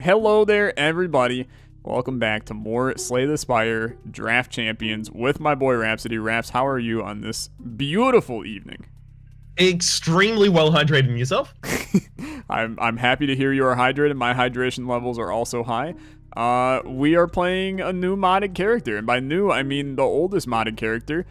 Hello there, everybody. Welcome back to more Slay the Spire Draft Champions with my boy Rhapsody. Raps, how are you on this beautiful evening? Extremely well hydrated. And yourself? I'm happy to hear you are hydrated. My hydration levels are also high. We are playing a new modded character, and by new I mean the oldest modded character.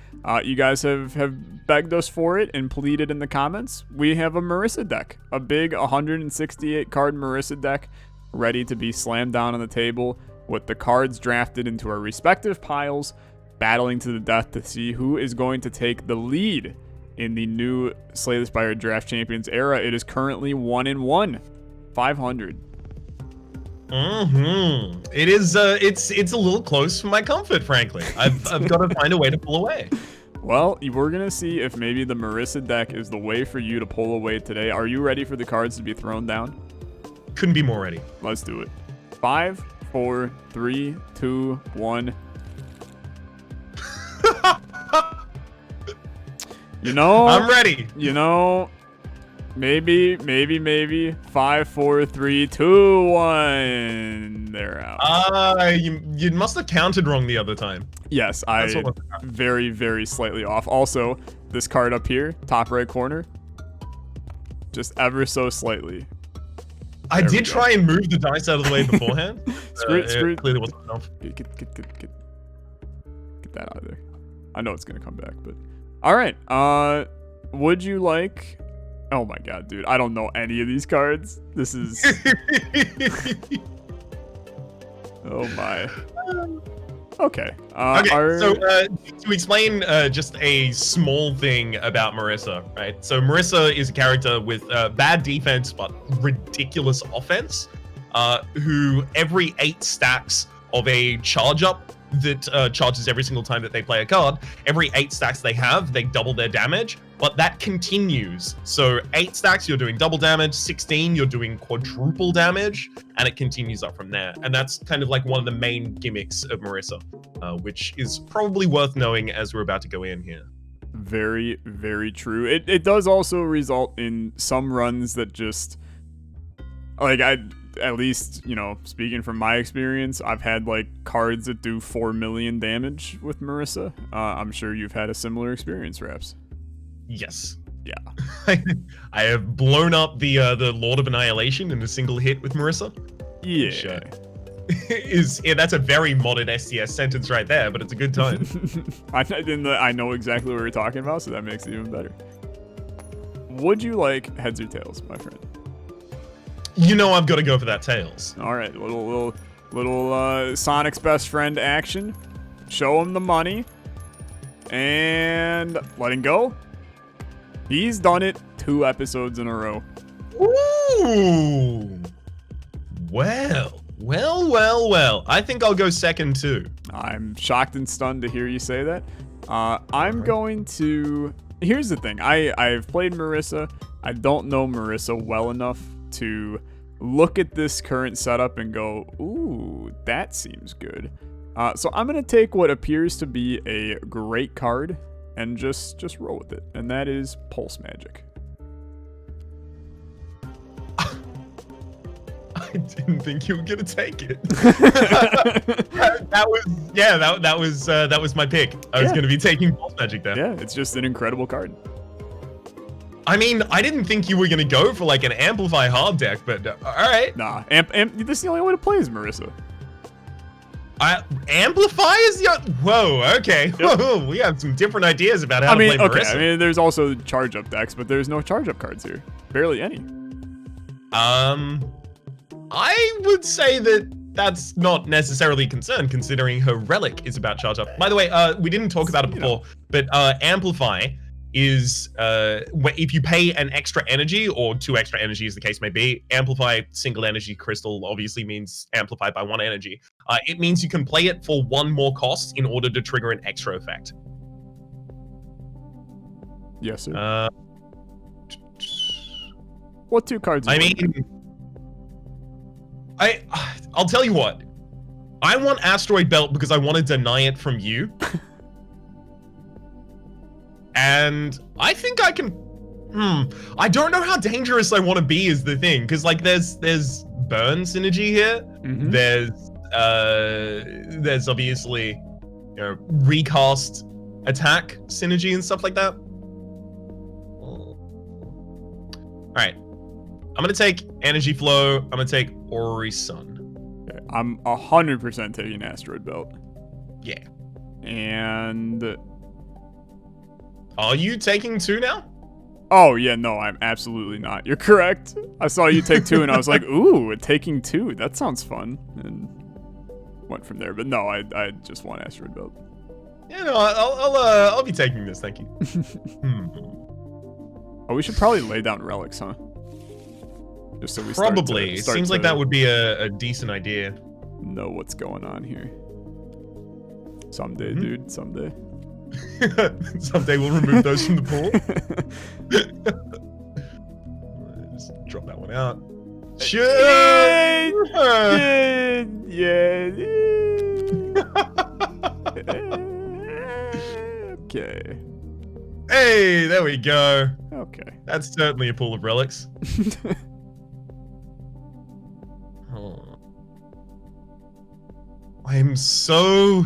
You guys have begged us for it and pleaded in the comments. We have a Marissa deck, a big 168 card Marissa deck, ready to be slammed down on the table with the cards drafted into our respective piles, battling to the death to see who is going to take the lead in the new Slay the Spire Draft Champions era. It is currently 1-1, 500. It is. It's a little close for my comfort, frankly. I've got to find a way to pull away. Well, we're gonna see if maybe the Marissa deck is the way for you to pull away today. Are you ready for the cards to be thrown down? Couldn't be more ready. Let's do it. 5, 4, 3, 2, 1. You know, I'm ready. You know, maybe. 5, 4, 3, 2, 1. They're out. You must have counted wrong the other time. Yes, I very slightly off. Also, this card up here, top right corner, just ever so slightly. I did try and move the dice out of the way beforehand. Screw. Clearly wasn't enough. Get that out of there. I know it's gonna come back, but all right. Would you like? Oh my god, dude! I don't know any of these cards. This is. Oh my. Okay. So to explain just a small thing about Marissa, right? So Marissa is a character with bad defense but ridiculous offense, who every 8 stacks of a charge up that charges every single time that they play a card, every 8 stacks they have, they double their damage, but that continues. So 8 stacks, you're doing double damage, 16, you're doing quadruple damage, and it continues up from there. And that's kind of like one of the main gimmicks of Marissa, which is probably worth knowing as we're about to go in here. Very, very true. It does also result in some runs that just, like, at least, you know, speaking from my experience, I've had like cards that do 4 million damage with Marissa. I'm sure you've had a similar experience, Raps. Yes. Yeah. I have blown up the Lord of Annihilation in a single hit with Marissa. Yeah. Which, that's a very modded STS sentence right there, but it's a good time. I know exactly what you're talking about, so that makes it even better. Would you like heads or tails, my friend? You know I've got to go for that tails. All right, little Sonic's best friend action. Show him the money, and let him go. He's done it 2 episodes in a row. Ooh. Well. I think I'll go second too. I'm shocked and stunned to hear you say that. I'm going to. Here's the thing. I've played Marissa. I don't know Marissa well enough to look at this current setup and go, ooh, that seems good. So I'm going to take what appears to be a great card and just roll with it. And that is Pulse Magic. I didn't think you were going to take it. that was my pick. I was going to be taking Pulse Magic there. Yeah, it's just an incredible card. I mean, I didn't think you were going to go for like an Amplify hard deck, but all right. Nah, this is the only way to play as Marissa. Amplify is the... Whoa, okay. Yep. Whoa, we have some different ideas about how to play Marissa. I mean, there's also charge-up decks, but there's no charge-up cards here. Barely any. I would say that that's not necessarily a concern, considering her relic is about charge-up. By the way, we didn't talk about it before, but Amplify is if you pay an extra energy or 2 extra energy as the case may be. Amplify single energy crystal obviously means amplify by 1 energy. It means you can play it for 1 more cost in order to trigger an extra effect. Yes, sir. What 2 cards? I mean, I'll tell you what. I want Asteroid Belt because I want to deny it from you. And I think I can I don't know how dangerous I want to be is the thing, because like there's burn synergy here. Mhm. There's obviously, you know, recast attack synergy and stuff like that. All right, I'm gonna take energy flow. I'm gonna take Ori Sun. Okay, I'm 100% taking Asteroid Belt. Yeah. And Are you taking 2 now? oh yeah, no, I'm absolutely not. You're correct. I saw you take 2, and I was like, ooh, taking 2. That sounds fun, and went from there. But no, I just want Asteroid Belt. Yeah, no, I'll be taking this. Thank you. Oh, we should probably lay down relics, huh? Just so we Probably. start Seems to like that would be a decent idea. know what's going on here. Someday, dude. Someday. Someday we'll remove those from the pool. Just drop that one out. Sure. Yeah. Okay. Hey, there we go. Okay. That's certainly a pool of relics. Oh. I'm so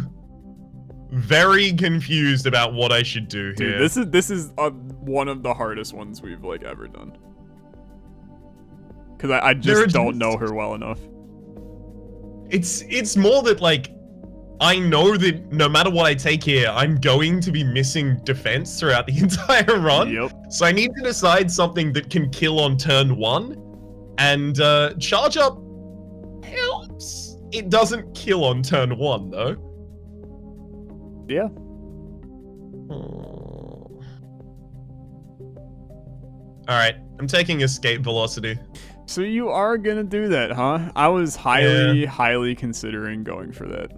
very confused about what I should do here. Dude, this is one of the hardest ones we've like ever done. Because I just don't know her well enough. It's more that like I know that no matter what I take here, I'm going to be missing defense throughout the entire run. Yep. So I need to decide something that can kill on turn 1, and charge up helps. It doesn't kill on turn 1 though. Yeah. Oh. All right, I'm taking escape velocity. So you are gonna do that, huh? I was highly considering going for that.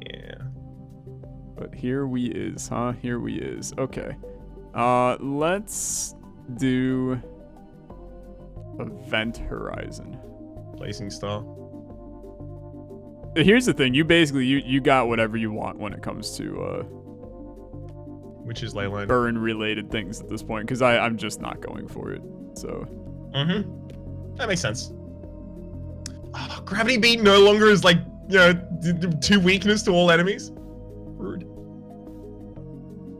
Yeah. But here we is, huh? Here we is. Okay. Let's do Event Horizon. Placing star. Here's the thing, you basically you got whatever you want when it comes to Which is leyline. burn related things at this point, because I'm just not going for it. So That makes sense. Oh, gravity beat no longer is like, you know, 2 weakness to all enemies. Rude.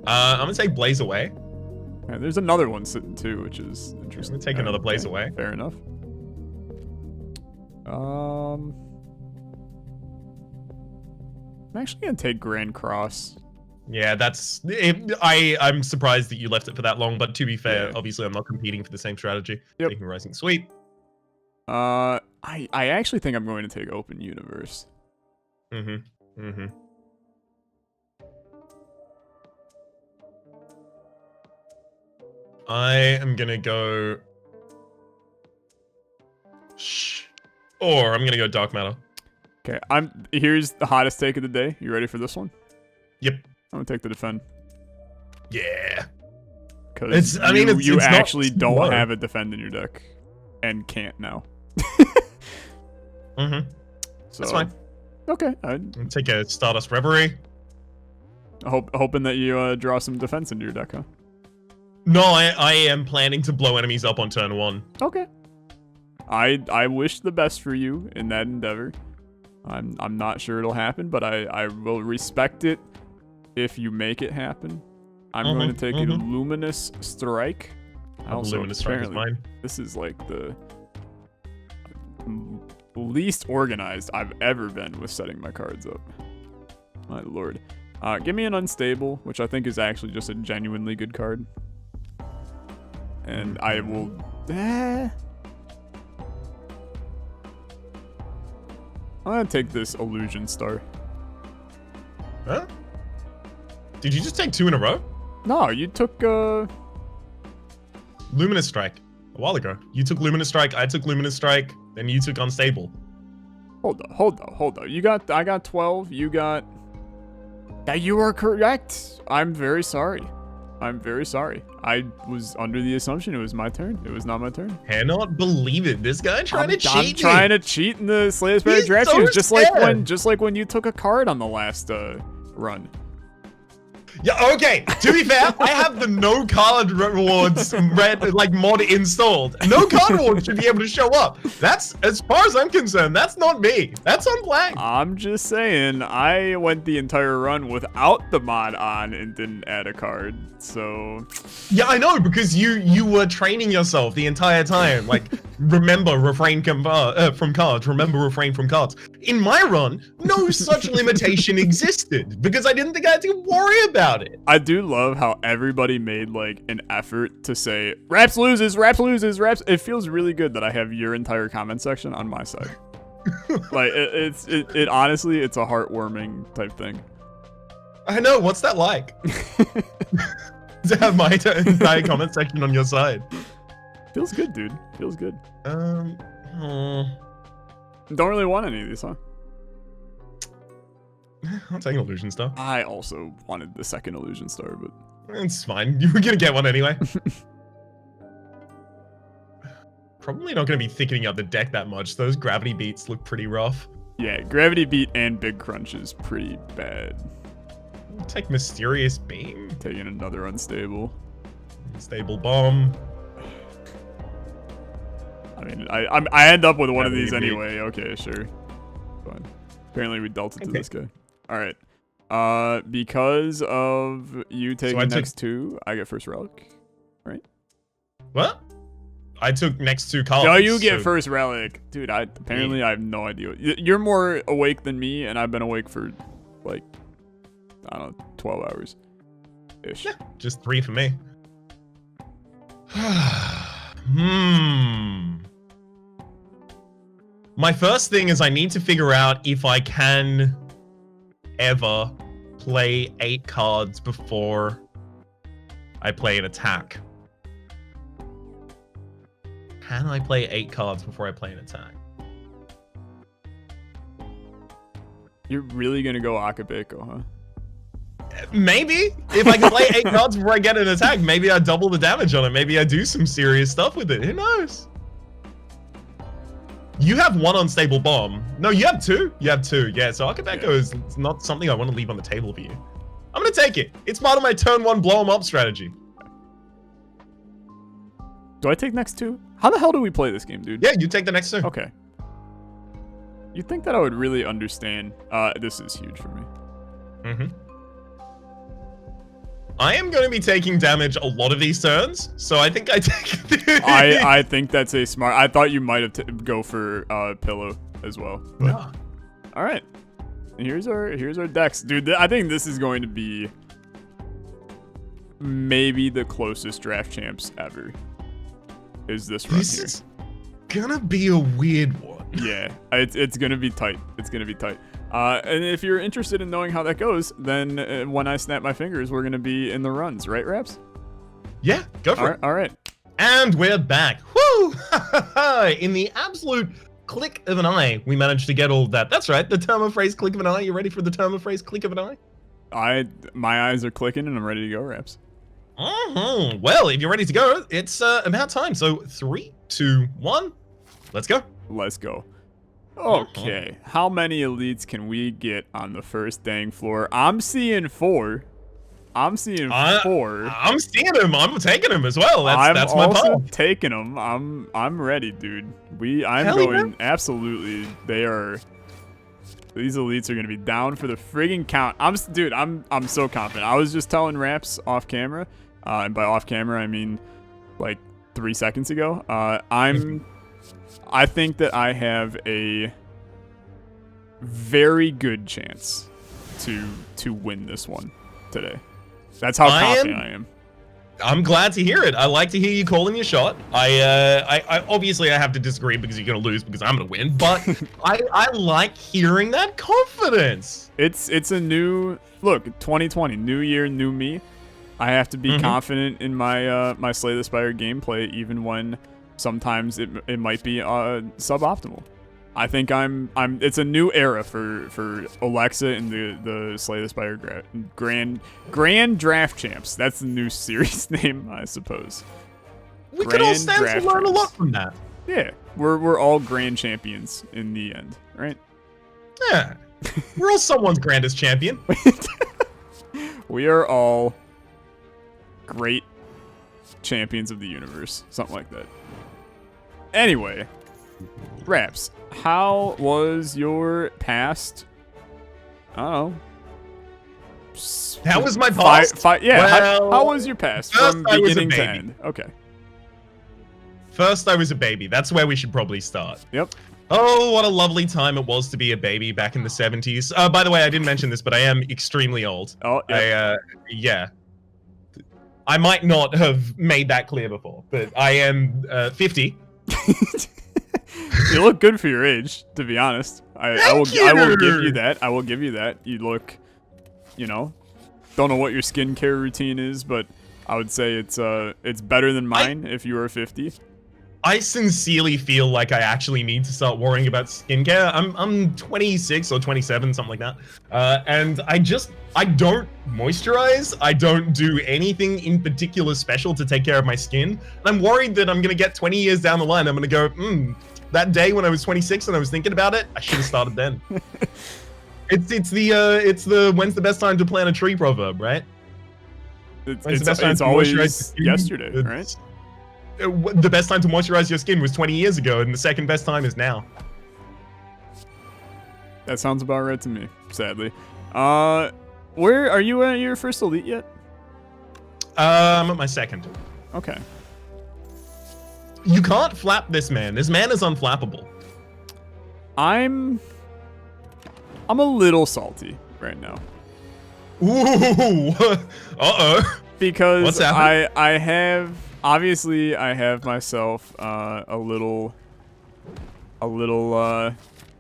I'm gonna take Blaze Away. yeah, there's another one sitting too, which is interesting. I'm gonna take another Blaze Away. Fair enough. I'm actually gonna take Grand Cross. Yeah, that's it. I'm surprised that you left it for that long, but to be fair, Yeah. obviously I'm not competing for the same strategy. Yep. Taking Rising Sweep. I actually think I'm going to take Open Universe. I am gonna go. Or I'm gonna go Dark Matter. Okay, here's the hottest take of the day. You ready for this one? Yep. I'm gonna take the defend. Yeah. Because you it's actually not don't low. have a defend in your deck, and can't now. So, That's fine. Okay, I'll take a Stardust Reverie. hoping that you draw some defense into your deck, huh? No, I am planning to blow enemies up on turn 1. Okay. I wish the best for you in that endeavor. I'm not sure it'll happen, but I will respect it if you make it happen. I'm going to take a Luminous Strike. Also, Luminous Strike is mine. This is like the least organized I've ever been with setting my cards up. My lord. Give me an Unstable, which I think is actually just a genuinely good card. And I will... I'm gonna take this Illusion Star. Huh? Did you just take 2 in a row? No, you took, Luminous Strike. A while ago. You took Luminous Strike, I took Luminous Strike, then you took Unstable. Hold up. I got 12, you got... Yeah, you are correct. I'm very sorry. I was under the assumption it was my turn. It was not my turn. Cannot believe it. This guy trying to cheat. I'm trying to cheat in the Slay the Spire He's draft so just scared. like when you took a card on the last run. Yeah, okay. To be fair, I have the no card rewards mod installed. No card rewards should be able to show up. That's, as far as I'm concerned, that's not me. That's on Blank. I'm just saying, I went the entire run without the mod on and didn't add a card, so... Yeah, I know, because you were training yourself the entire time. Like, remember, refrain from cards. Remember, refrain from cards. In my run, no such limitation existed, because I didn't think I had to worry about it. I do love how everybody made, like, an effort to say, Raps loses, Raps loses, Raps... It feels really good that I have your entire comment section on my side. Like, it honestly, it's a heartwarming type thing. I know, what's that like? To have my entire comment section on your side. Feels good, dude. Feels good. Don't really want any of these, huh? I'll take an illusion star. I also wanted the second illusion star, but... It's fine. You were gonna get one anyway. Probably not gonna be thickening up the deck that much. Those gravity beats look pretty rough. Yeah, gravity beat and big crunch is pretty bad. Take mysterious beam. Taking another unstable. Stable bomb. I mean, I end up with one of these Gravity beat. anyway. Okay, sure. Fine. Apparently we dealt it to this guy. All right. Because of you taking next two, I get first relic, right? What? I took next two cards. No, you get first relic, dude. Apparently I have no idea. You're more awake than me, and I've been awake for like, I don't know, 12 hours ish. Yeah, just 3 for me. My first thing is I need to figure out if I can ever play 8 cards before I play an attack. Can I play 8 cards before I play an attack? You're really gonna go Akabeko, huh? Maybe. If I can play 8 cards before I get an attack, maybe I double the damage on it. Maybe I do some serious stuff with it. Who knows? You have 1 unstable bomb. No, you have 2. You have 2. Yeah, so Akabeko is not something I want to leave on the table for you. I'm going to take it. It's part of my turn 1 blow 'em up strategy. Do I take next 2? How the hell do we play this game, dude? Yeah, you take the next 2. Okay. You'd think that I would really understand. This is huge for me. Mm-hmm. I am going to be taking damage a lot of these turns, so I think I take... I think that's a smart... I thought you might have go for Pillow as well. But... No. All right. Here's our decks. Dude, I think this is going to be maybe the closest draft champs ever. Is this run This here. is gonna be a weird one. Yeah, it's gonna be tight. It's gonna be tight. And if you're interested in knowing how that goes, then when I snap my fingers, we're gonna be in the runs, right, Raps? Yeah, go for it. All right. And we're back. Woo! In the absolute click of an eye, we managed to get all of that. That's right, the term of phrase click of an eye. You ready for the term of phrase click of an eye? My eyes are clicking and I'm ready to go, Raps. Well, if you're ready to go, it's about time. So 3, 2, 1, let's go. Let's go. Okay, how many elites can we get on the first dang floor? I'm seeing 4. I'm seeing 4. I'm seeing him. I'm taking him as well. That's my also path. taking them. I'm ready, dude. I'm Hell going yeah. absolutely. These elites are gonna be down for the friggin' count. I'm so confident. I was just telling Raps off camera, and by off camera I mean like 3 seconds ago. I think that I have a very good chance to win this one today. That's how confident I am. I'm glad to hear it. I like to hear you calling your shot. I obviously I have to disagree because you're gonna lose because I'm gonna win, but I like hearing that confidence. It's a new look, 2020, new year, new me. I have to be confident in my my Slay the Spire gameplay, even when sometimes it might be suboptimal. I think it's a new era for Olexa and the Slay the Spire Grand Draft Champs. That's the new series name, I suppose. We could all stand to learn a lot from that. Yeah, we're all grand champions in the end, right? Yeah, we're all someone's grandest champion. We are all great champions of the universe. Something like that. Anyway, Raps, how was your past? I don't know. How was my past? Yeah, well, how was your past from beginning to end? Okay. First, I was a baby. That's where we should probably start. Yep. Oh, what a lovely time it was to be a baby back in the 70s. By the way, I didn't mention this, but I am extremely old. Oh, yeah. Yeah. I might not have made that clear before, but I am 50. You look good for your age, to be honest. I will give you that. I will give you that. You look, you know, don't know what your skincare routine is, but I would say it's better than mine if you were 50. I sincerely feel like I actually need to start worrying about skincare. I'm 26 or 27, something like that. And I don't moisturize. I don't do anything in particular special to take care of my skin. And I'm worried that I'm going to get 20 years down the line. I'm going to go, that day when I was 26 and I was thinking about it, I should have started then. It's the when's the best time to plant a tree proverb, right? It's always yesterday, right? The best time to moisturize your skin was 20 years ago, and the second best time is now. That sounds about right to me, sadly. Where are you at your first elite yet? I'm at my second. Okay. You can't flap this man. This man is unflappable. I'm a little salty right now. Ooh. Uh-oh. Because what's happening? I have myself a little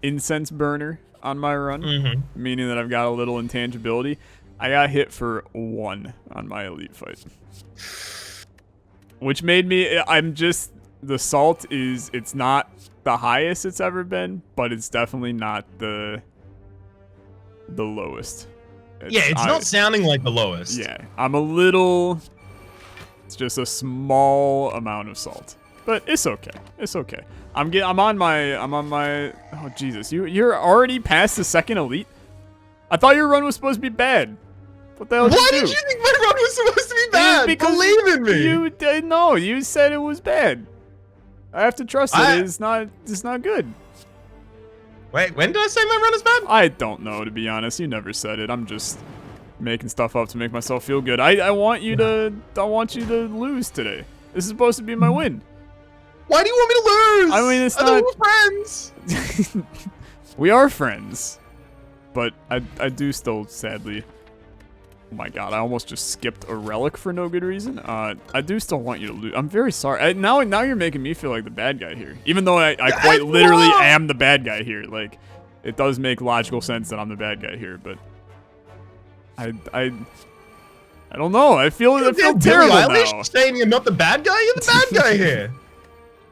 incense burner on my run, meaning that I've got a little intangibility. I got hit for 1 on my elite fight, which made me. The salt it's not the highest it's ever been, but it's definitely not the lowest. It's not sounding like the lowest. Yeah, I'm a little. It's just a small amount of salt, but it's okay. It's okay. I'm on my. Oh Jesus, you're already past the second elite. I thought your run was supposed to be bad. What the hell did you do? Why did you think my run was supposed to be bad? Because believe in me. You said it was bad. I have to trust it. It's not good. Wait, when did I say my run is bad? I don't know, to be honest. You never said it. I'm just making stuff up to make myself feel good. I want you to lose today. This is supposed to be my win. Why do you want me to lose? I mean, it's I not. We're friends. We are friends, but I do still sadly. Oh my god, I almost just skipped a relic for no good reason. I do still want you to lose. I'm very sorry. Now you're making me feel like the bad guy here. Even though I quite literally am the bad guy here. Like, it does make logical sense that I'm the bad guy here, but I don't know. I feel terrible now. Saying you're not the bad guy? You're the bad guy here.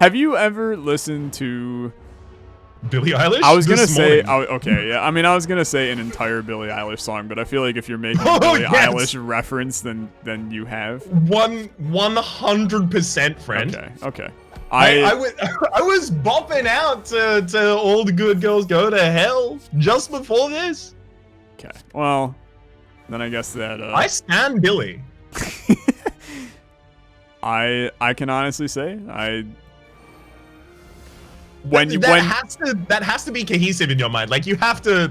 Have you ever listened to Billie Eilish? I was gonna say, okay, yeah. I mean, I was gonna say an entire Billie Eilish song, but I feel like if you're making a Billie Eilish reference, then you have 100%, friend. Okay. I was bopping out to All the Good Girls Go to Hell just before this. Okay. Well, then I guess that I stand Billie. I can honestly say that has to be cohesive in your mind. Like, you have to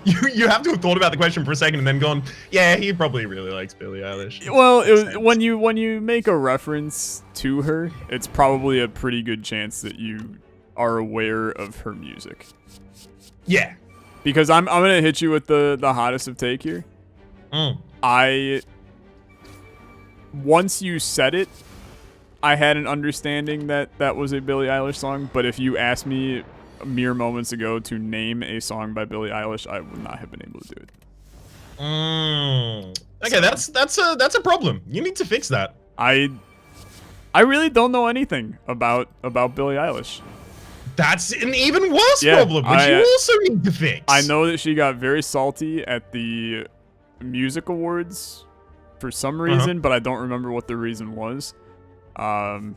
you have to have thought about the question for a second and then gone, yeah, he probably really likes Billie Eilish. Well, when you make a reference to her, it's probably a pretty good chance that you are aware of her music. Yeah. Because I'm gonna hit you with the hottest of take here. Once you said it, I had an understanding that was a Billie Eilish song, but if you asked me mere moments ago to name a song by Billie Eilish, I would not have been able to do it. Okay, that's a problem. You need to fix that. I really don't know anything about Billie Eilish. That's an even worse problem, which you also need to fix. I know that she got very salty at the music awards for some reason, but I don't remember what the reason was. I'm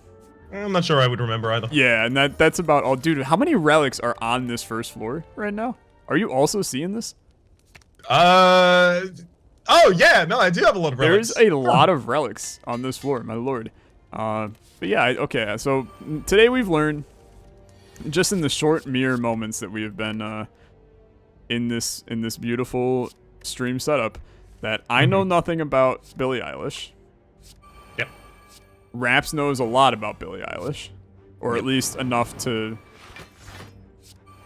not sure I would remember either. Yeah, and that's about all. Dude, how many relics are on this first floor right now? Are you also seeing this? I Oh yeah, no, I do have a lot of relics. There's a lot of relics on this floor, my lord. But yeah, okay. So today we've learned, just in the short mere moments that we have been in this beautiful stream setup, that I know nothing about Billie Eilish. Yep. Raps knows a lot about Billie Eilish, or at least enough to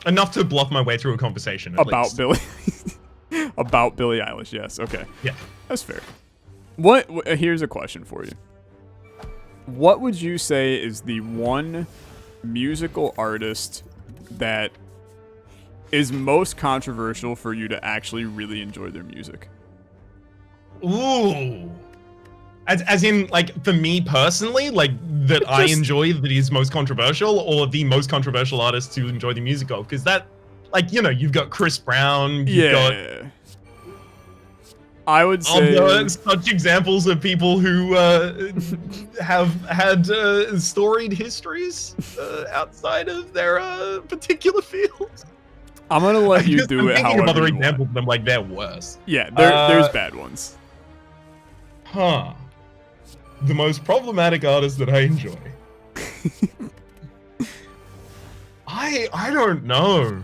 bluff my way through a conversation. About Billie Eilish. Yes. Okay. Yeah. That's fair. What? Here's a question for you. What would you say is the one musical artist that is most controversial for you to actually really enjoy their music? Ooh. As in, like, for me personally, like, that I enjoy that is most controversial, or the most controversial artist to enjoy the music of? Because that, like, you know, you've got Chris Brown, you've got... I would say... such examples of people who have had storied histories outside of their particular field. I'm going to let you do it however you want. I'm thinking of other examples, and I'm like, they're worse. Yeah, there's bad ones. Huh. The most problematic artist that I enjoy. I don't know.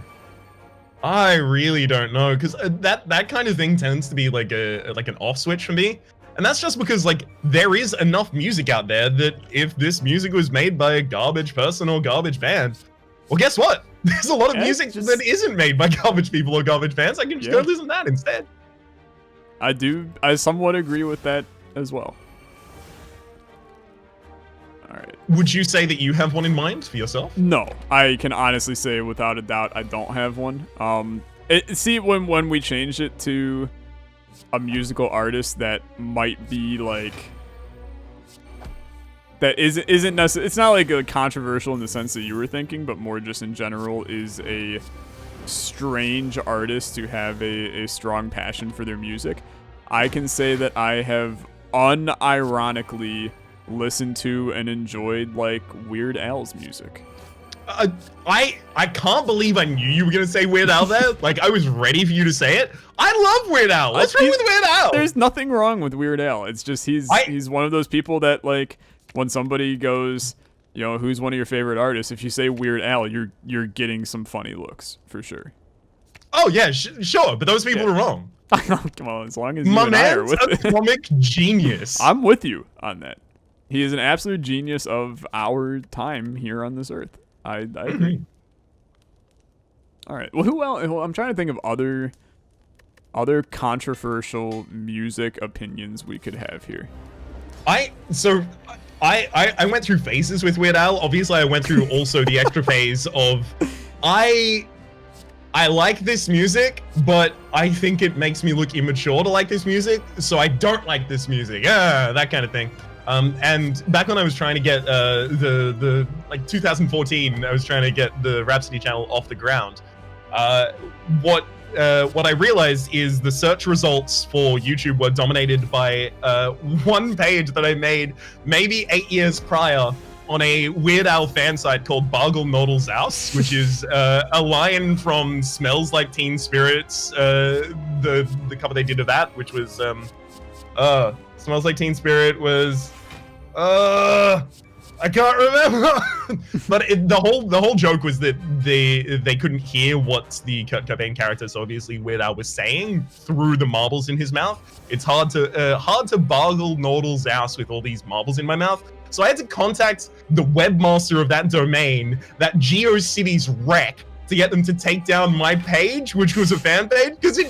I really don't know, because that kind of thing tends to be like an off switch for me, and that's just because, like, there is enough music out there that if this music was made by a garbage person or garbage band, well, guess what? There's a lot of music that isn't made by garbage people or garbage fans. I can just go listen to that instead. I somewhat agree with that as well. All right. Would you say that you have one in mind for yourself? No, I can honestly say without a doubt I don't have one. See, when we changed it to a musical artist that might be like, that isn't necessarily, it's not like a controversial in the sense that you were thinking, but more just in general is a strange artist to have a strong passion for their music. I can say that I have unironically listened to and enjoyed, like, Weird Al's music. I can't believe I knew you were gonna say Weird Al there. Like, I was ready for you to say it. I love Weird Al. What's wrong with Weird Al? There's nothing wrong with Weird Al. It's just he's one of those people that, like, when somebody goes, you know, who's one of your favorite artists, if you say Weird Al, you're getting some funny looks for sure. Oh yeah, sure, but those people are wrong. Come on, as long as you and I are with it. My man's a comic genius. I'm with you on that. He is an absolute genius of our time here on this earth. I agree. All right. Well, who else? Well, I'm trying to think of other controversial music opinions we could have here. I went through phases with Weird Al. Obviously, I went through also the extra phase of I like this music, but I think it makes me look immature to like this music, so I don't like this music. That kind of thing. And back when I was trying to get the like 2014, I was trying to get the Rhapsody channel off the ground. What I realized is the search results for YouTube were dominated by one page that I made maybe 8 years prior on a Weird Al fan site called Bargle Nodal Zaus, which is a line from Smells Like Teen Spirits, the cover they did of that, which was Smells Like Teen Spirit was I can't remember. But the whole joke was that they couldn't hear what the Kurt Cobain character, so obviously Weird Al, was saying through the marbles in his mouth. It's hard to bargle Nodal Zaus with all these marbles in my mouth. So I had to contact the webmaster of that domain, that GeoCities wreck, to get them to take down my page, which was a fan page, because it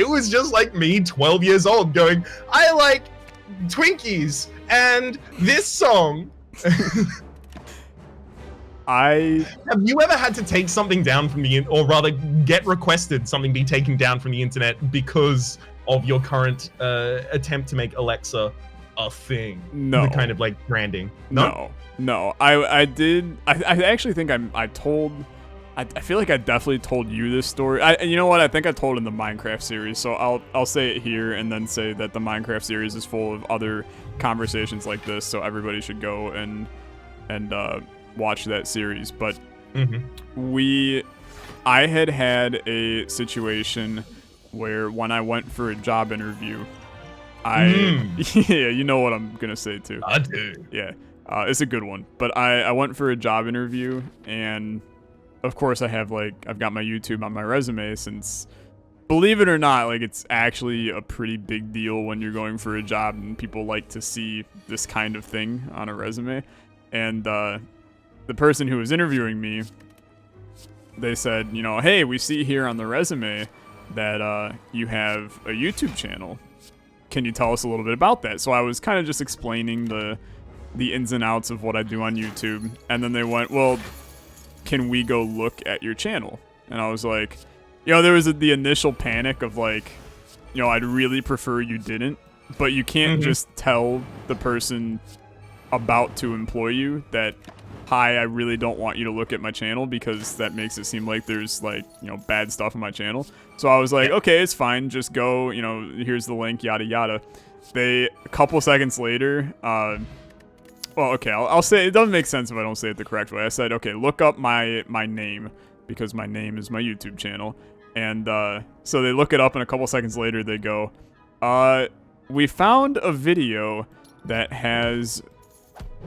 was just like me, 12 years old, going, I like Twinkies and this song. Have you ever had to take something down from or rather get requested something be taken down from the internet because of your current attempt to make Olexa a thing? No. The kind of like branding. No. I did. I actually think I feel like I definitely told you this story. You know what? I think I told it in the Minecraft series, so I'll say it here and then say that the Minecraft series is full of other conversations like this, so everybody should go and watch that series. But I had a situation where when I went for a job interview, yeah, you know what I'm gonna say too. I do. Yeah, it's a good one. But I went for a job interview, and of course I've got my YouTube on my resume since, believe it or not, like it's actually a pretty big deal when you're going for a job and people like to see this kind of thing on a resume. And the person who was interviewing me, they said, you know, hey, we see here on the resume that you have a YouTube channel. Can you tell us a little bit about that? So I was kind of just explaining the ins and outs of what I do on YouTube. And then they went, well, can we go look at your channel? And I was like, you know, there was the initial panic of like, you know, I'd really prefer you didn't, but you can't just tell the person about to employ you that, hi, I really don't want you to look at my channel, because that makes it seem like there's like, you know, bad stuff on my channel. So I was like, okay, it's fine. Just go, you know, here's the link, yada, yada. A couple seconds later, well, okay, I'll say, it doesn't make sense if I don't say it the correct way. I said, okay, look up my name, because my name is my YouTube channel. And so they look it up, and a couple seconds later they go, we found a video that has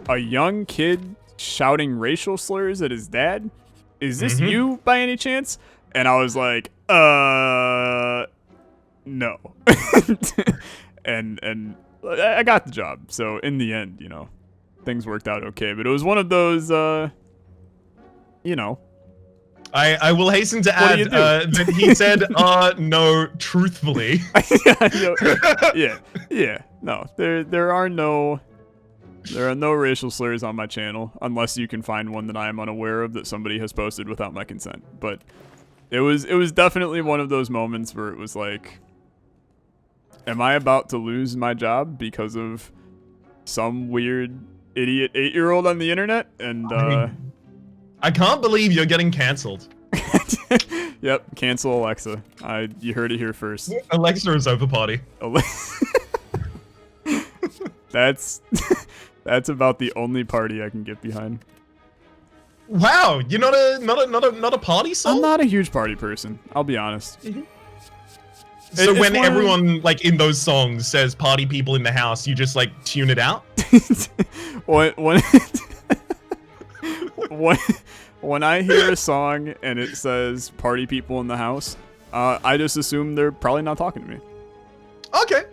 a young kid shouting racial slurs at his dad. Is this you by any chance? And I was like, no. and I got the job. So in the end, you know, things worked out okay. But it was one of those, you know. I will hasten to add that he said, no, truthfully. Yeah. No, there are no racial slurs on my channel, unless you can find one that I am unaware of that somebody has posted without my consent. But it was definitely one of those moments where it was like, am I about to lose my job because of some weird idiot 8-year-old on the internet? And I can't believe you're getting canceled. Yep, cancel Alexa. You heard it here first. Alexa is over party. That's about the only party I can get behind. Wow, you're not a party soul? I'm not a huge party person, I'll be honest. So when everyone like in those songs says party people in the house, you just like tune it out? When I hear a song and it says party people in the house, I just assume they're probably not talking to me. Okay.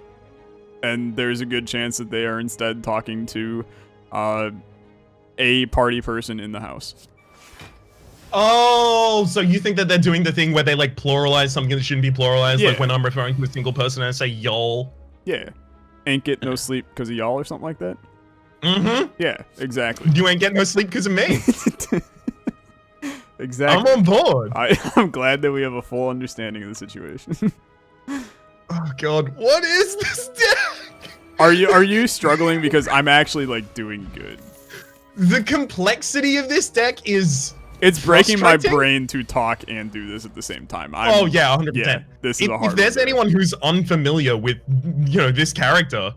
And there's a good chance that they are instead talking to a party person in the house. Oh, so you think that they're doing the thing where they like pluralize something that shouldn't be pluralized? Yeah. Like when I'm referring to a single person and I say y'all? Yeah. Ain't get no sleep because of y'all or something like that? Mm-hmm. Yeah, exactly. You ain't getting no sleep because of me. Exactly. I'm on board. I'm glad that we have a full understanding of the situation. Oh god, what is this deck? Are you struggling? Because I'm actually like doing good. The complexity of this deck is it's breaking my brain to talk and do this at the same time. Oh yeah, 100%. Yeah, this is a hard if there's one. anyone who's unfamiliar with, you know, this character,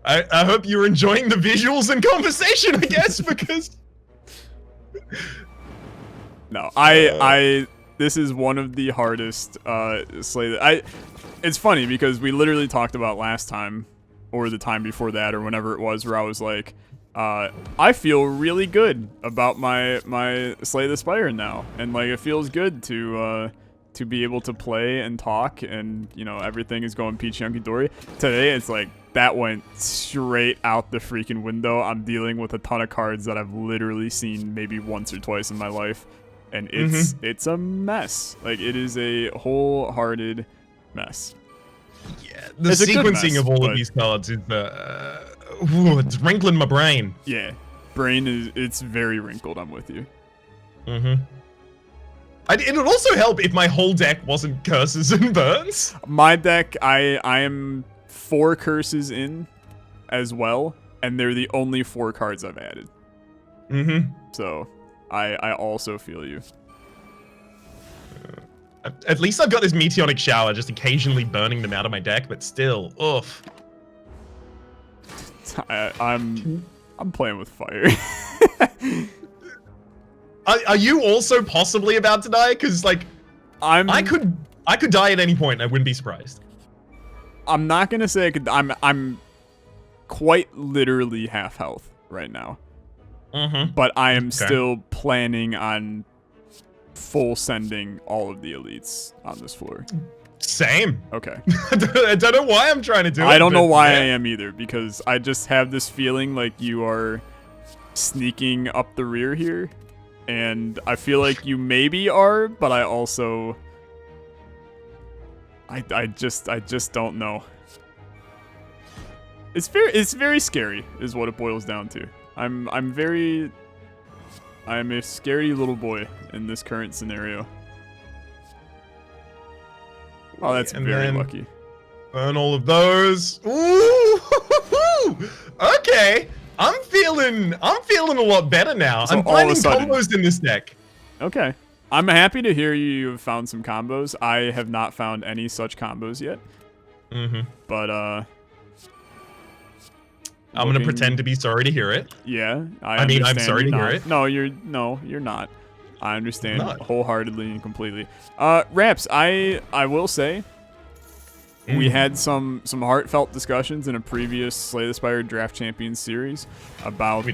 I hope you're enjoying the visuals and conversation, I guess, because no, this is one of the hardest Slay. It's funny because we literally talked about last time, or the time before that, or whenever it was, where I was like, I feel really good about my Slay the Spire now, and like it feels good to be able to play and talk, and you know everything is going peachy hunky dory. Today it's like that went straight out the freaking window. I'm dealing with a ton of cards that I've literally seen maybe once or twice in my life, and it's a mess. Like it is a wholehearted mess. Yeah, the sequencing of all of these cards is it's wrinkling my brain. Yeah, it's very wrinkled. I'm with you. It would also help if my whole deck wasn't curses and burns. My deck, I am 4 curses in as well, and they're the only 4 cards I've added. So I also feel you. At least I've got this Meteonic Shower just occasionally burning them out of my deck, but still, oof. I'm playing with fire. Are you also possibly about to die? Because like, I could I could die at any point. I wouldn't be surprised. I'm not gonna say I could. I'm quite literally half health right now. But I am still planning on full sending all of the elites on this floor. Same. Okay. I don't know why I'm trying to do it. I don't know why I am either, because I just have this feeling like you are sneaking up the rear here, and I feel like you maybe are, but I also I just don't know. It's very scary is what it boils down to. I'm a scary little boy in this current scenario. Oh, that's very lucky. Burn all of those. Ooh, okay. I'm feeling a lot better now. So I'm finding combos in this deck. Okay. I'm happy to hear you've found some combos. I have not found any such combos yet. But I'm gonna pretend to be sorry to hear it. Yeah, I mean, I'm sorry to hear it. No, you're not. I understand wholeheartedly and completely. Raps, I will say, we had some heartfelt discussions in a previous Slay the Spire Draft Champions series about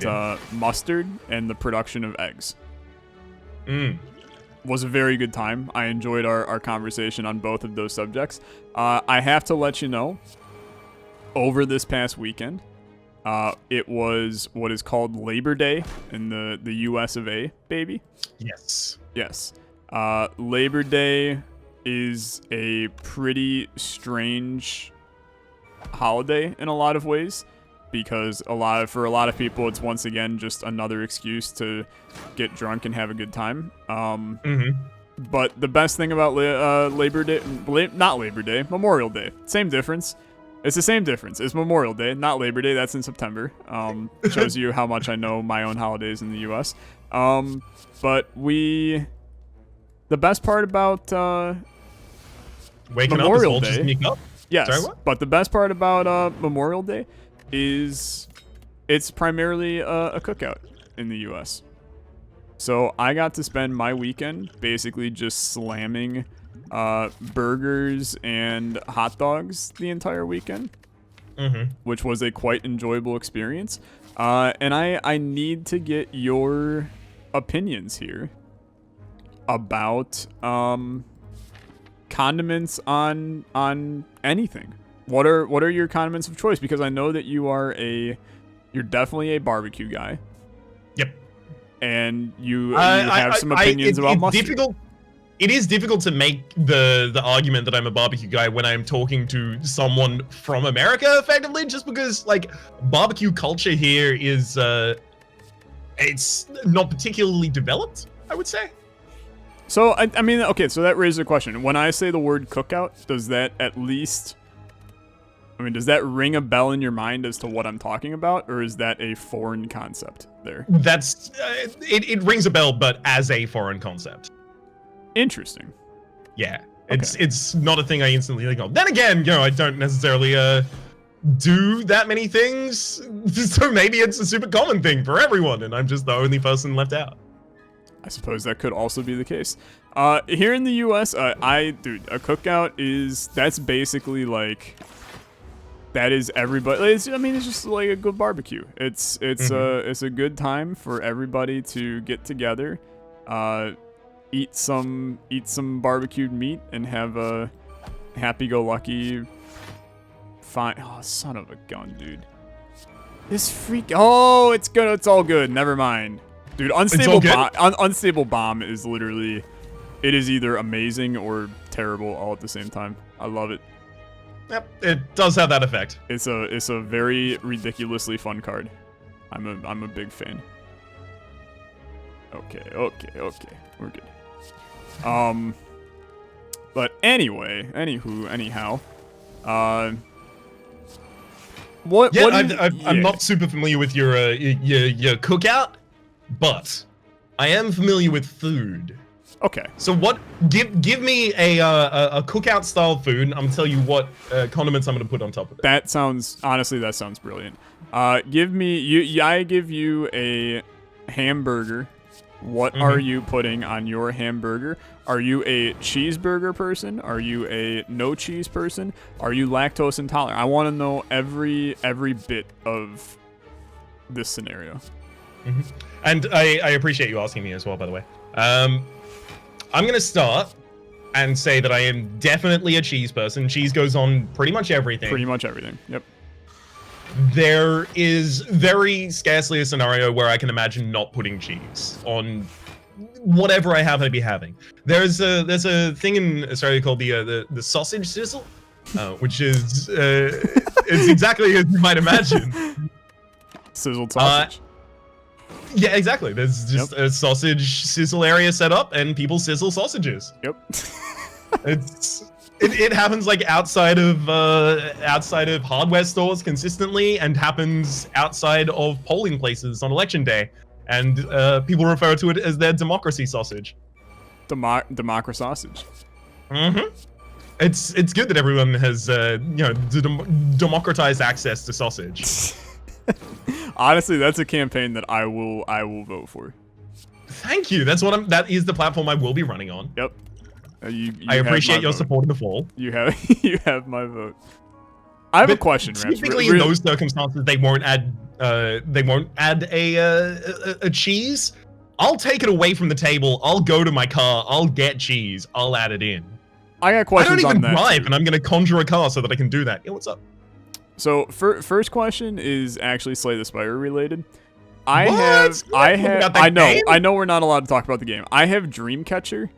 mustard and the production of eggs. Was a very good time. I enjoyed our conversation on both of those subjects. I have to let you know, over this past weekend, it was what is called Labor Day in the US of A, baby. Yes. Yes. Labor Day is a pretty strange holiday in a lot of ways, because for a lot of people it's once again just another excuse to get drunk and have a good time. But the best thing about Labor Day, not Labor Day, Memorial Day, same difference. It's the same difference. It's Memorial Day, not Labor Day. That's in September. Shows you how much I know my own holidays in the U.S. But the best part about waking Memorial up is all Day, just sneak up. Yes, Sorry, what? But the best part about Memorial Day is it's primarily a cookout in the U.S. So I got to spend my weekend basically just slamming burgers and hot dogs the entire weekend, which was a quite enjoyable experience. And I need to get your opinions here about condiments on anything. What are your condiments of choice? Because I know that you're definitely a barbecue guy. Yep. And you have some opinions about mustard. It is difficult to make the argument that I'm a barbecue guy when I'm talking to someone from America, effectively, just because, like, barbecue culture here is, it's not particularly developed, I would say. So, I mean, okay, so that raises a question. When I say the word cookout, does that does that ring a bell in your mind as to what I'm talking about, or is that a foreign concept there? That's, it rings a bell, but as a foreign concept. Interesting. Yeah, it's not a thing I instantly think of. Then again, I don't necessarily do that many things, so maybe it's a super common thing for everyone, and I'm just the only person left out. I suppose that could also be the case. Here in the U.S., a cookout that's basically like, that is everybody. It's just like a good barbecue. It's a good time for everybody to get together, eat some barbecued meat, and have a happy-go-lucky fine. Oh, son of a gun, dude! This freak. Oh, it's good. It's all good. Never mind, dude. Unstable bomb is literally. It is either amazing or terrible all at the same time. I love it. Yep, it does have that effect. It's a very ridiculously fun card. I'm a big fan. Okay, we're good. But anyhow, I'm not super familiar with your cookout, but I am familiar with food. Okay. So give me a cookout style food, and I'm gonna tell you what condiments I'm gonna put on top of it. That sounds brilliant. I give you a hamburger What are you putting on your hamburger? Are you a cheeseburger person? Are you a no cheese person? Are you lactose intolerant? I want to know every bit of this scenario. And I appreciate you asking me as well, by the way. I'm going to start and say that I am definitely a cheese person. Cheese goes on pretty much everything. Pretty much everything, yep. There is very scarcely a scenario where I can imagine not putting cheese on whatever I happen to be having. There's a thing in Australia called the sausage sizzle, which is it's exactly as you might imagine. Sizzled sausage. Yeah, exactly. There's just a sausage sizzle area set up, and people sizzle sausages. Yep. It happens like outside of hardware stores consistently, and happens outside of polling places on election day, and people refer to it as their democracy sausage. Democracy sausage. It's good that everyone has democratized access to sausage. Honestly, that's a campaign that I will vote for. Thank you. That is the platform I will be running on. Yep. I appreciate your support in the fall. You have my vote. I have a question, Rams. Typically, in those circumstances, they won't add a cheese. I'll take it away from the table. I'll go to my car. I'll get cheese. I'll add it in. I got questions on that. I don't even drive, and I'm gonna conjure a car so that I can do that. Yeah, what's up? So, first question is actually Slay the Spire related. I know we're not allowed to talk about the game. I have Dreamcatcher.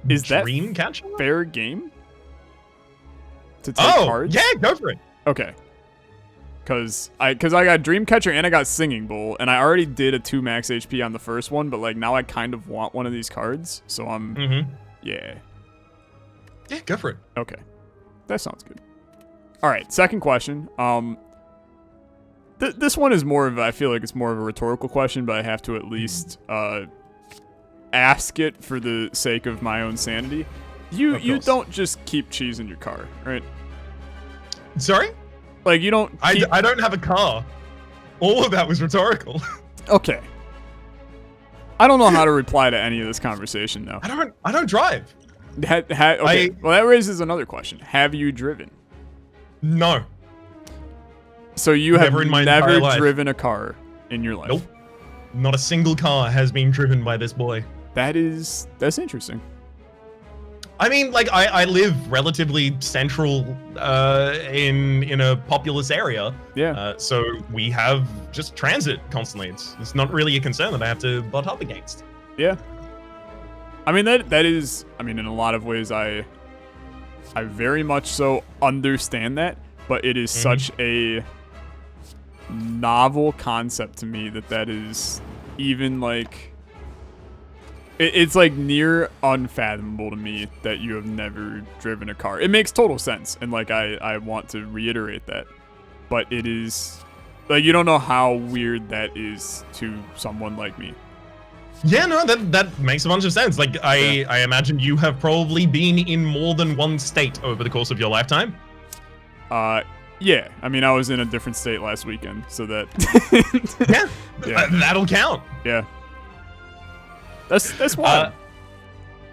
Is that Dreamcatcher? Fair game? To take cards? Yeah, go for it. Okay. Cause I got Dreamcatcher and I got Singing Bowl, and I already did a 2 max HP on the first one, but like now I kind of want one of these cards, so I'm yeah. Yeah, go for it. Okay. That sounds good. Alright, second question. This one is more of I feel like it's more of a rhetorical question, but I have to at least ask it for the sake of my own sanity. You don't just keep cheese in your car, right? Sorry? Like you don't I don't have a car. All of that was rhetorical. Okay. I don't know how to reply to any of this conversation though. I don't drive. Okay. Well, that raises another question. Have you driven? No. So you have never life. driven a car in your life? Nope. Not a single car has been driven by this boy. That's interesting. I mean, like, I live relatively central in a populous area. Yeah. So we have just transit constantly. It's not really a concern that I have to butt up against. Yeah. I mean, that is, I mean, in a lot of ways, I very much so understand that, but it is such a novel concept to me that is even like, it's like near unfathomable to me that you have never driven a car. It makes total sense, and like I want to reiterate that, but it is like you don't know how weird that is to someone like me. Yeah, no, that makes a bunch of sense. Like I imagine you have probably been in more than one state over the course of your lifetime. Yeah. I mean, I was in a different state last weekend, so that yeah, that'll count. Yeah. That's wild.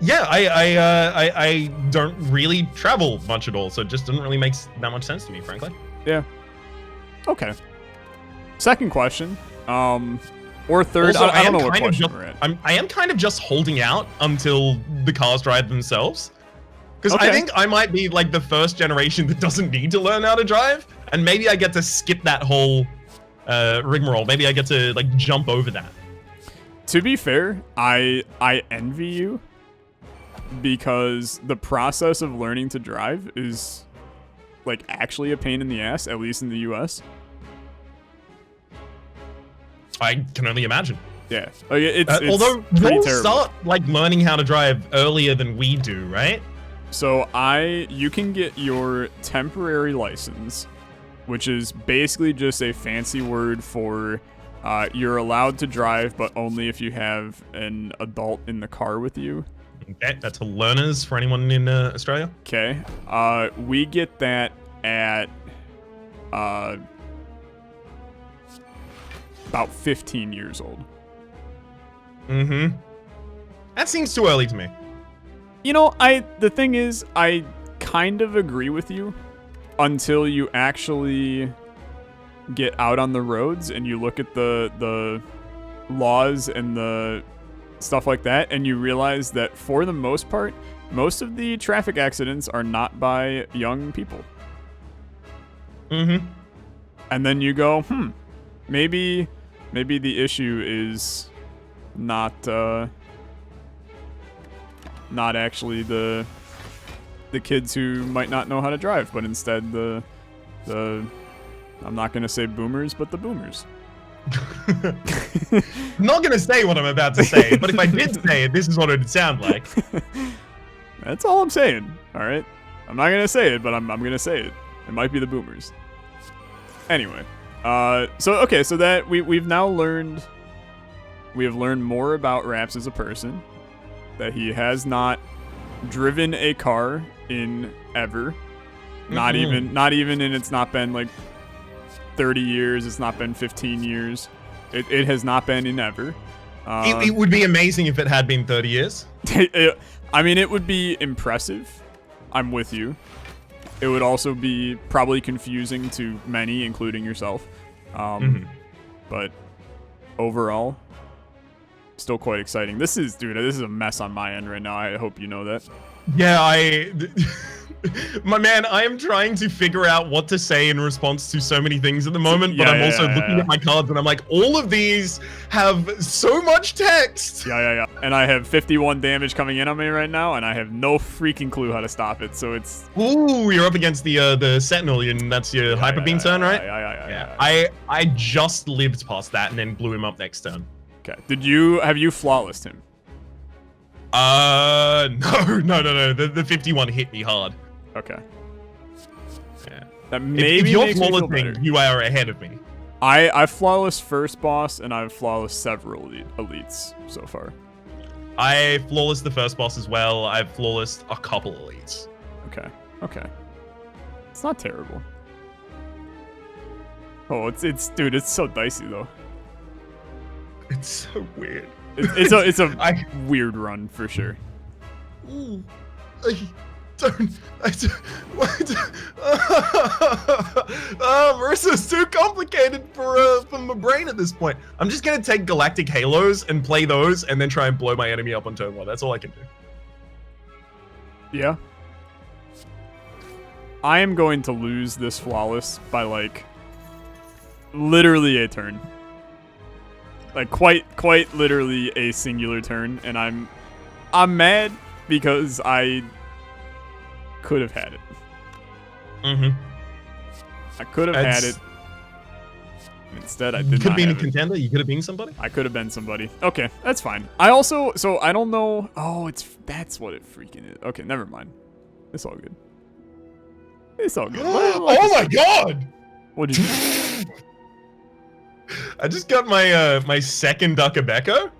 Yeah, I don't really travel much at all, so it just doesn't really make that much sense to me, frankly. Yeah. Okay. Second question. Or third. Also, I don't know what question we're at. I am kind of just holding out until the cars drive themselves. Because I think I might be like the first generation that doesn't need to learn how to drive, and maybe I get to skip that whole rigmarole. Maybe I get to like jump over that. To be fair, I envy you because the process of learning to drive is like actually a pain in the ass, at least in the US. I can only imagine. Yeah. Like it's although pretty you'll terrible. start like learning how to drive earlier than we do, right? So you can get your temporary license, which is basically just a fancy word for you're allowed to drive, but only if you have an adult in the car with you. Okay, that's for learners for anyone in Australia. Okay. We get that at about 15 years old. Mm-hmm. That seems too early to me. You know, the thing is, I kind of agree with you until you actually get out on the roads and you look at the laws and the stuff like that, and you realize that for the most part, most of the traffic accidents are not by young people. Mm-hmm. And then you go, maybe the issue is not actually the kids who might not know how to drive, but instead the I'm not gonna say boomers, but the boomers. I'm not gonna say what I'm about to say, but if I did say it, this is what it would sound like. That's all I'm saying. All right, I'm not gonna say it, but I'm gonna say it. It might be the boomers. Anyway, so that we've now learned. We have learned more about Raps as a person. That he has not driven a car in ever. Not even, and it's not been like 30 years. It's not been 15 years. It has not been in ever. It would be amazing if it had been 30 years. I mean, it would be impressive. I'm with you. It would also be probably confusing to many, including yourself. But overall, still quite exciting. This is a mess on my end right now. I hope you know that. Yeah, my man, I am trying to figure out what to say in response to so many things at the moment, but I'm also looking at my cards and I'm like, all of these have so much text. Yeah. And I have 51 damage coming in on me right now, and I have no freaking clue how to stop it, so it's... Ooh, you're up against the Sentinel, and that's your Hyper Beam turn, right? Yeah. I just lived past that and then blew him up next turn. Okay. Have you flawlessed him? No. The 51 hit me hard. Okay. Yeah. That maybe if you're makes me feel better. flawlessing, you are ahead of me. I flawless first boss, and I've flawless several elites so far. I flawless the first boss as well. I've flawless a couple elites. Okay. It's not terrible. Oh, it's so dicey though. It's so weird. It's a weird run for sure. Marissa's too complicated for my brain at this point. I'm just gonna take Galactic Halos and play those, and then try and blow my enemy up on turn 1. That's all I can do. Yeah. I am going to lose this flawless by like literally a turn. Like quite literally a singular turn, and I'm mad because I could have had it. I could have had it. Instead, I did not. You could have been a have it. contender. You could have been somebody. I could have been somebody. Okay, that's fine. I don't know. Oh, that's what it freaking is. Okay, never mind. It's all good. It's all good. Oh my god! What did you do? I just got my my second Duckabecco.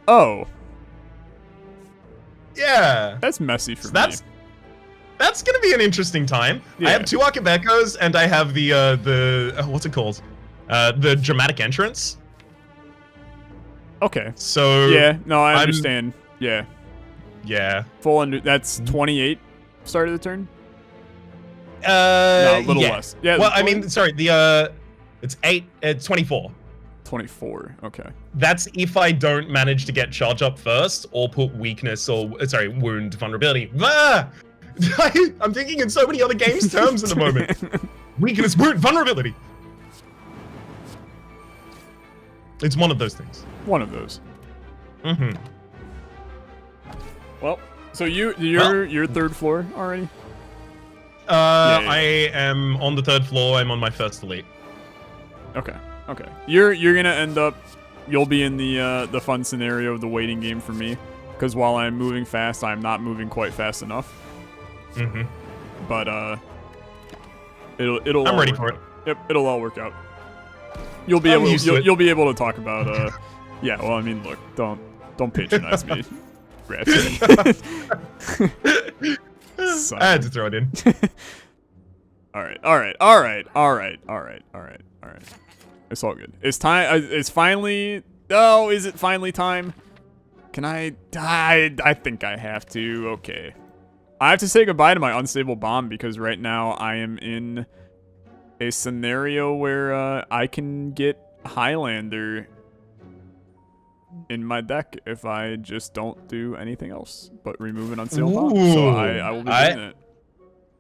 Oh. Yeah. That's messy for me. That's gonna be an interesting time. Yeah. I have 2 Archibecos and I have the what's it called? The dramatic entrance. Okay. So yeah, no, I understand. Yeah. Yeah. Full under. That's 28. Start of the turn. No, a little less. Yeah. Well, I mean, sorry. It's 24. 24. Okay. That's if I don't manage to get charge up first, or put weakness or wound vulnerability. Ah! I'm thinking in so many other games terms at the moment. Weakness, wound, vulnerability. It's one of those things. One of those. Well, so you're third floor already? Yeah. I am on the 3rd floor. I'm on my first elite. Okay. You're gonna end up. You'll be in the fun scenario of the waiting game for me, because while I'm moving fast, I'm not moving quite fast enough. But it'll. I'm ready for it. Yep, it'll all work out. You'll be able to talk about yeah. Well, I mean, look, don't patronize me, Rhapsody. I had to throw it in. All right. It's all good. It's time. It's finally Oh, is it finally time? Can I? I think I have to. Okay. I have to say goodbye to my unstable bomb because right now I am in a scenario where I can get Highlander in my deck if I just don't do anything else but remove an unstable bomb. So I will be doing it.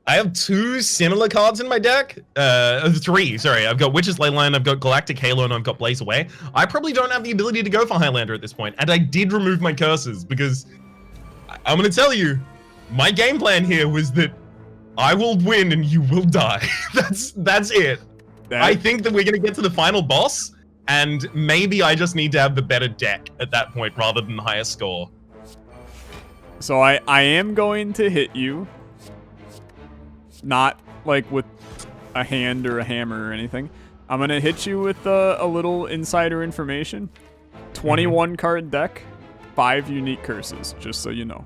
I have 2 similar cards in my deck. 3, sorry. I've got Witch's Leyline, I've got Galactic Halo, and I've got Blaze Away. I probably don't have the ability to go for Highlander at this point, and I did remove my curses because I'm gonna tell you, my game plan here was that I will win and you will die. That's it. I think that we're gonna get to the final boss, and maybe I just need to have the better deck at that point rather than the higher score. So I am going to hit you. Not like with a hand or a hammer or anything. I'm gonna hit you with a little insider information. 21 card deck, 5 unique curses, just so you know.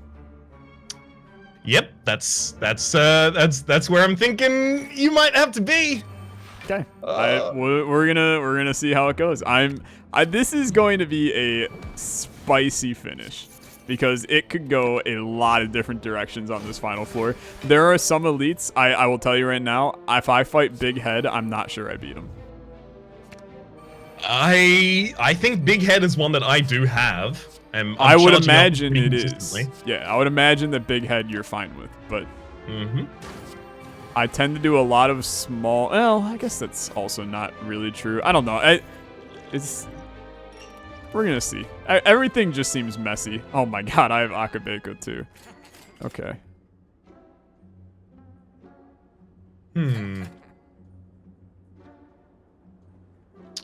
Yep, that's where I'm thinking you might have to be. Okay, we're gonna see how it goes. This is going to be a spicy finish because it could go a lot of different directions on this final floor. There are some elites, I will tell you right now, if I fight Big Head, I'm not sure I beat him. I think Big Head is one that I do have. I would imagine it is. Yeah, I would imagine that Big Head you're fine with, but I tend to do a lot of small. Well, I guess that's also not really true. I don't know. We're gonna see. Everything just seems messy. Oh my god, I have Akabeko too. Okay.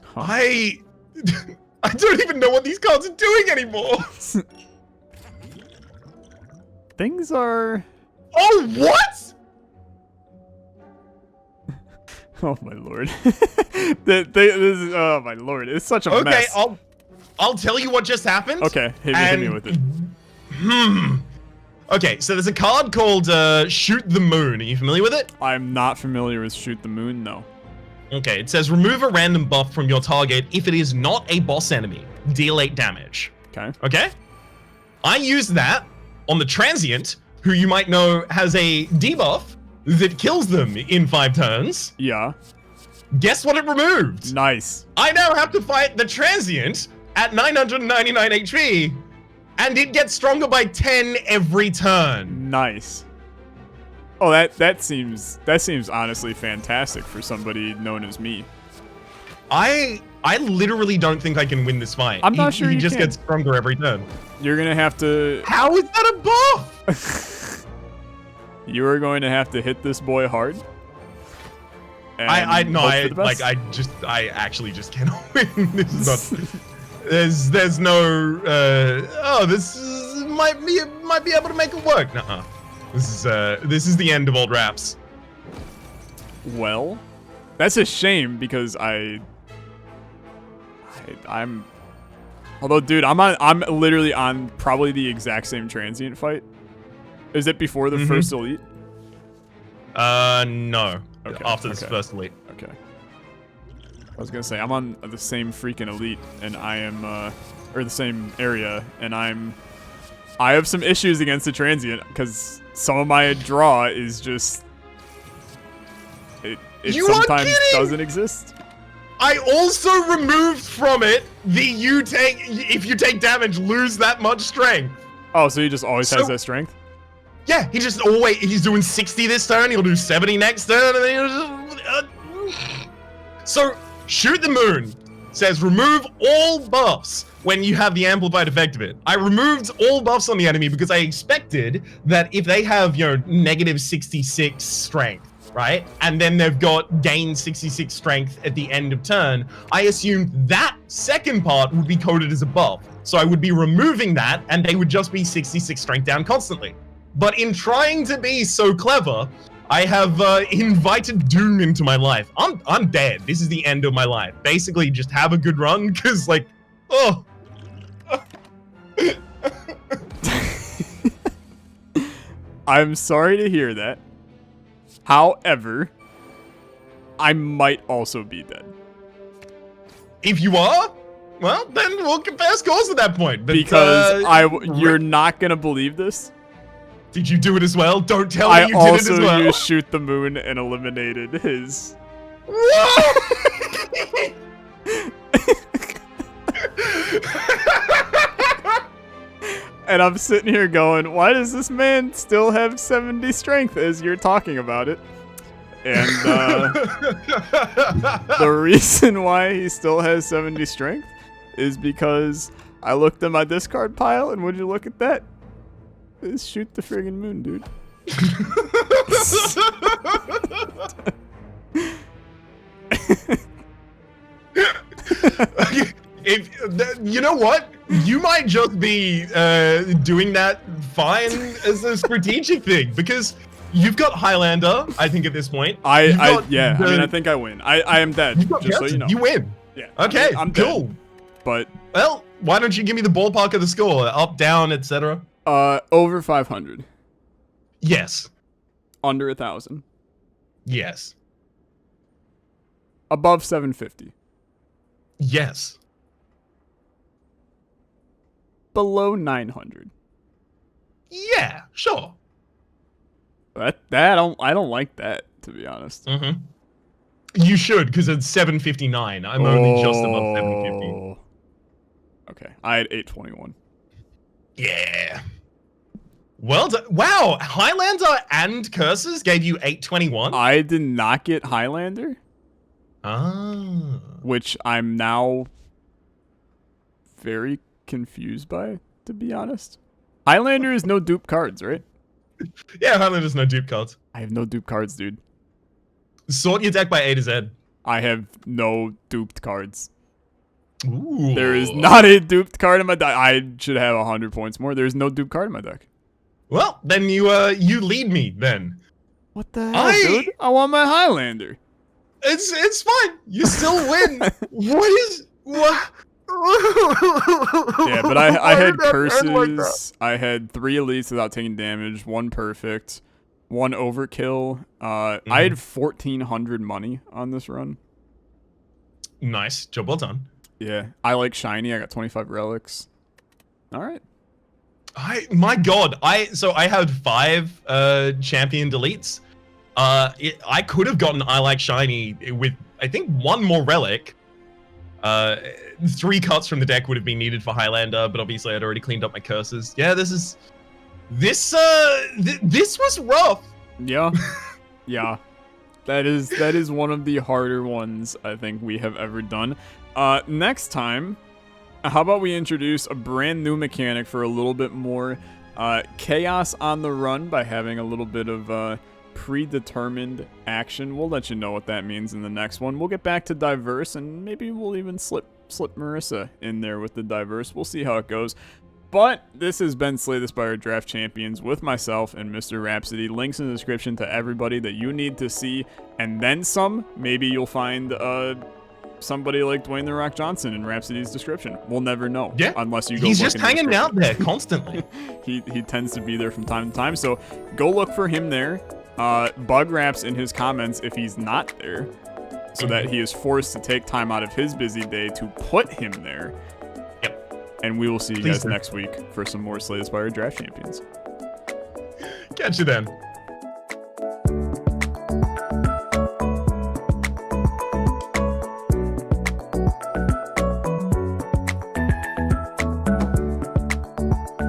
Huh. I don't even know what these cards are doing anymore. Things are. Oh, what? Oh my lord. This is, oh my lord, it's such a mess. Okay, I'll tell you what just happened. Okay, hit me with it. Okay, so there's a card called Shoot the Moon. Are you familiar with it? I'm not familiar with Shoot the Moon, no. Okay, it says remove a random buff from your target if it is not a boss enemy. Deal 8 damage. Okay. Okay? I use that on the Transient, who you might know has a debuff that kills them in 5 turns. Yeah. Guess what it removed? Nice. I now have to fight the Transient at 999 HP, and it gets stronger by 10 every turn. Nice. Oh, that seems honestly fantastic for somebody known as me. I literally don't think I can win this fight. I'm not sure he you just can. gets stronger every turn. You're gonna have to. How is that a buff? You are going to have to hit this boy hard. I actually just cannot win. This is not. There's no. Might be able to make it work. Nuh-uh. This is the end of old Raps. Well, that's a shame because I'm. Although, dude, I'm literally on probably the exact same Transient fight. Is it before the first elite? No. Okay. After this first elite. Okay. I was gonna say I'm on the same freaking elite, and I am, or the same area, and I have some issues against the Transient because some of my draw is just it sometimes doesn't exist. I also removed from it the if you take damage, lose that much strength. Oh, so he just always has that strength? Yeah, he's doing 60 this turn, he'll do 70 next turn, and then he'll just, So, Shoot the Moon says remove all buffs when you have the amplified effect of it. I removed all buffs on the enemy because I expected that if they have, negative 66 strength, right? And then they've got gain 66 strength at the end of turn, I assumed that second part would be coded as a buff. So I would be removing that and they would just be 66 strength down constantly. But in trying to be so clever, I have invited doom into my life. I'm dead. This is the end of my life. Basically, just have a good run, because, oh. I'm sorry to hear that. However, I might also be dead. If you are, Well, then we'll compare scores at that point. But, Because you're not gonna believe this. Did you do it as well? Don't tell me you did it as also well. used Shoot the Moon and eliminated his. Whoa! And I'm sitting here going, why does this man still have 70 strength as you're talking about it? And the reason why he still has 70 strength is because I looked at my discard pile, and would you look at that? It's Shoot the friggin' Moon, dude. If you know what, you might just be doing that fine as a strategic thing, because you've got Highlander. I think at this point, I mean, I think I win. I am dead. Just so you know. You win. Yeah. Okay. I'm cool. dead. But well, why don't you give me the ballpark of the score? Up, down, etc. Over 500. Yes. Under 1,000. Yes. Above 750. Yes. Below 900. Yeah, sure. That I don't like that, to be honest. Mm-hmm. You should, because it's 759. I'm only just above 750. Okay, I had 821. Yeah. Well done. Wow, Highlander and Curses gave you 821? I did not get Highlander. Ah. Which I'm now very confused by, to be honest. Highlander is no dupe cards, right? Yeah, Highlander's no dupe cards. I have no dupe cards, dude. Sort your deck by A to Z. I have no duped cards. Ooh. There is not a duped card in my deck. I should have 100 points more. There's no dupe card in my deck. Well, then you lead me then. What the hell, dude? I want my Highlander. It's fine. You still win. What? Yeah, but I had curses. I had 3 elites without taking damage, 1 perfect, 1 overkill. I had 1,400 money on this run. Nice. Job well done. Yeah, I like shiny. I got 25 relics. All right. My God. I had 5 champion deletes. I could have gotten I like shiny with, I think, 1 more relic. 3 cuts from the deck would have been needed for Highlander, but obviously I'd already cleaned up my curses. Yeah, this was rough. Yeah. Yeah. That is one of the harder ones I think we have ever done. Next time, how about we introduce a brand new mechanic for a little bit more chaos on the run by having a little bit of predetermined action. We'll let you know what that means in the next one. We'll get back to diverse, and maybe we'll even slip Marissa in there with the diverse. We'll see how it goes. But this has been Slay the Spire Draft Champions with myself and Mr. Rhapsody. Links in the description to everybody that you need to see, and then some. Maybe you'll find somebody like Dwayne The Rock Johnson in Rhapsody's description. We'll never know. Yeah, unless you go. He's look just in the hanging out there constantly. he tends to be there from time to time. So go look for him there. Bug Raps in his comments if he's not there, so that he is forced to take time out of his busy day to put him there. Yep. And we will see you guys next week for some more Slay the Spire Draft Champions. Catch you then.